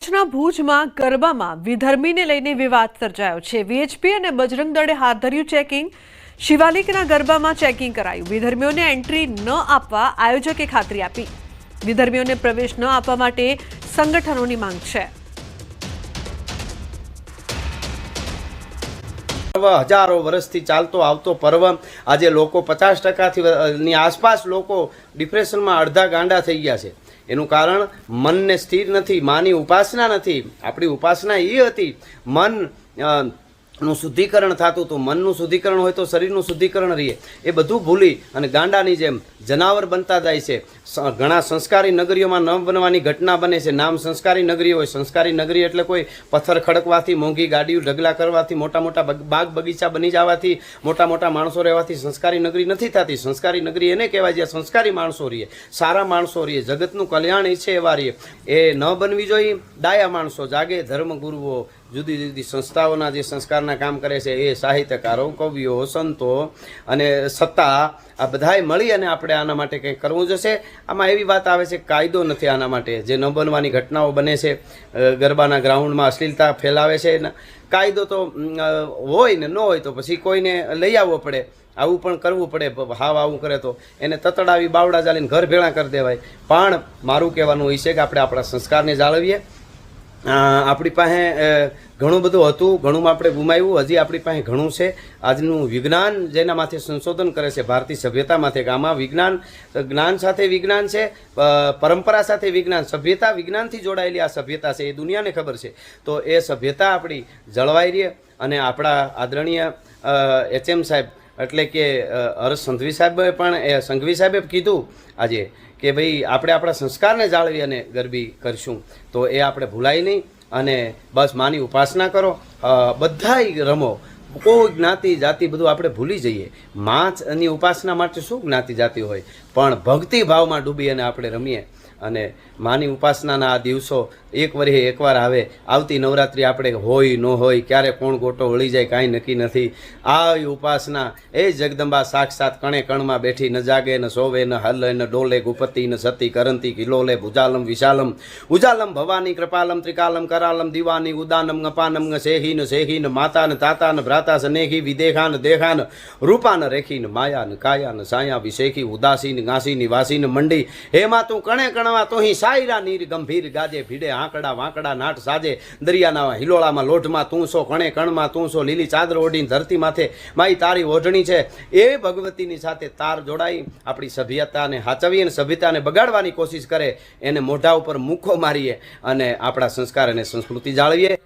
કચ્છના ભુજમાં ગરબામાં વિધર્મીને લઈને વિવાદ સર્જાયો છે। વીએચપી અને બજરંગ દળે હાથ ધર્યું ચેકિંગ। શિવાલિકના ગરબામાં ચેકિંગ કરાયું। વિધર્મીઓને એન્ટ્રી ન આપવા આયોજકે ખાતરી આપી। વિધર્મીઓને પ્રવેશ ન આપવા માટે સંગઠનોની માંગ છે। હજારો વર્ષથી ચાલતો આવતો પર્વ આજે લોકો 50% આસપાસ લોકો ડિપ્રેશનમાં અડધા ગાંડા થઈ ગયા છે। એનું કારણ મનને સ્થિર નથી, માની ઉપાસના નથી। આપણી ઉપાસના એ હતી મન નું શુદ્ધિકરણ થતું હતું। મનનું શુદ્ધિકરણ હોય તો શરીરનું શુદ્ધિકરણ રહીએ। એ બધું ભૂલી અને ગાંડાની જેમ જનાવર બનતા જાય છે। ઘણા સંસ્કારી નગરીઓમાં ન બનવાની ઘટના બને છે। નામ સંસ્કારી નગરી હોય, સંસ્કારી નગરી એટલે કોઈ પથ્થર ખડકવાથી, મોંઘી ગાડીઓ ઢગલા કરવાથી, મોટા મોટા બાગ બગીચા બની જવાથી, મોટા મોટા માણસો રહેવાથી સંસ્કારી નગરી નથી થતી। સંસ્કારી નગરી એને કહેવાય જ્યાં સંસ્કારી માણસો રહીએ, સારા માણસો રહીએ, જગતનું કલ્યાણ ઈચ્છે એવા રહીએ। એ ન બનવી જોઈએ। ડાયા માણસો જાગે, ધર્મગુરુઓ, જુદી જુદી સંસ્થાઓના જે સંસ્કારના કામ કરે છે એ સાહિત્યકારો, કવિઓ, સંતો અને સત્તા આ બધાએ મળી અને આપણે આના માટે કંઈક કરવું જશે। આમાં એવી વાત આવે છે કે કાયદો નથી આના માટે। જે ન બનવાની ઘટનાઓ બને છે, ગરબાના ગ્રાઉન્ડમાં અશ્લીલતા ફેલાવે છે, કાયદો તો હોય ને ન હોય તો પછી કોઈને લઈ આવવો પડે। આવું પણ કરવું પડે। હાવ આવું કરે તો એને તતડાવી બાવડા ચાલીને ઘર ભેળા કરી દેવાય। પણ મારું કહેવાનું એ છે કે આપણે આપણા સંસ્કારને જાળવીએ। આપણી પાસે ઘણું બધું હતું, ઘણું આપણે ગુમાવ્યું, હજી આપણી પાસે ઘણું છે। આજનું વિજ્ઞાન જેના માથે સંશોધન કરે છે, ભારતીય સભ્યતા માથે, કે આમાં વિજ્ઞાન, જ્ઞાન સાથે વિજ્ઞાન છે, પરંપરા સાથે વિજ્ઞાન, સભ્યતા વિજ્ઞાનથી જોડાયેલી આ સભ્યતા છે, એ દુનિયાને ખબર છે। તો એ સભ્યતા આપણી જળવાઈ રહે અને આપણા આદરણીય HM સાહેબ એટલે કે હર્ષ સંઘવી સાહેબે પણ સંઘવી સાહેબે કીધું આજે કે ભાઈ આપણે આપણા સંસ્કારને જાળવી અને ગરબી કરશું, તો એ આપણે ભૂલાય નહીં અને બસ માની ઉપાસના કરો। બધાય રમો, કોઈ જ્ઞાતિ જાતિ બધું આપણે ભૂલી જઈએ। માની ઉપાસના માટે શું જ્ઞાતિ જાતિ હોય, પણ ભક્તિ ભાવમાં ડૂબી અને આપણે રમીએ। અને માની ઉપાસનાના આ દિવસો એક વર્ષે એકવાર આવે। આવતી નવરાત્રિ આપણે હોય ન હોય, ક્યારે કોણ ગોટો વળી જાય કાંઈ નક્કી નથી। આ ઉપાસના એ જગદંબા સાક્ષાત કણે કણમાં બેઠી, ન જાગે ન સોવે ન હલે ન ડોલે, ગુપતિ ન સતી કરંતી કિલોલે, ભુજાલમ વિશાલમ ઉજાલમ ભવાની કૃપાલમ ત્રિકાલમ કરાલમ દિવાની ઉદાનમ ગપાનમ સેહીન સેહીન માતાન તાતાન ભ્રાતા સનેહી વિદેખાન દેખાન રૂપાન રેખીન માયાન કાયાન સાયા વિશેખી ઉદાસીન ગાસીની વાસીન મંડી, હેમાં તું કણે કણ તો હી સાયરા નીર ગંભીર ગાજે, ભીડે આંકડા વાંકડા નાટ સાજે, દરિયાના હિલોળામાં લોઢમાં તું સો, કણે કણમાં તું સો, લીલી ચાદર ઓઢીને ધરતી માથે માઈ તારી ઓઢણી છે। એ ભગવતીની સાથે તાર જોડાઈ આપણી સભ્યતાને હાચવીએ અને સભ્યતાને બગાડવાની કોશિશ કરે એને મોઢા ઉપર મુખો મારીએ અને આપણા સંસ્કાર અને સંસ્કૃતિ જાળવીએ।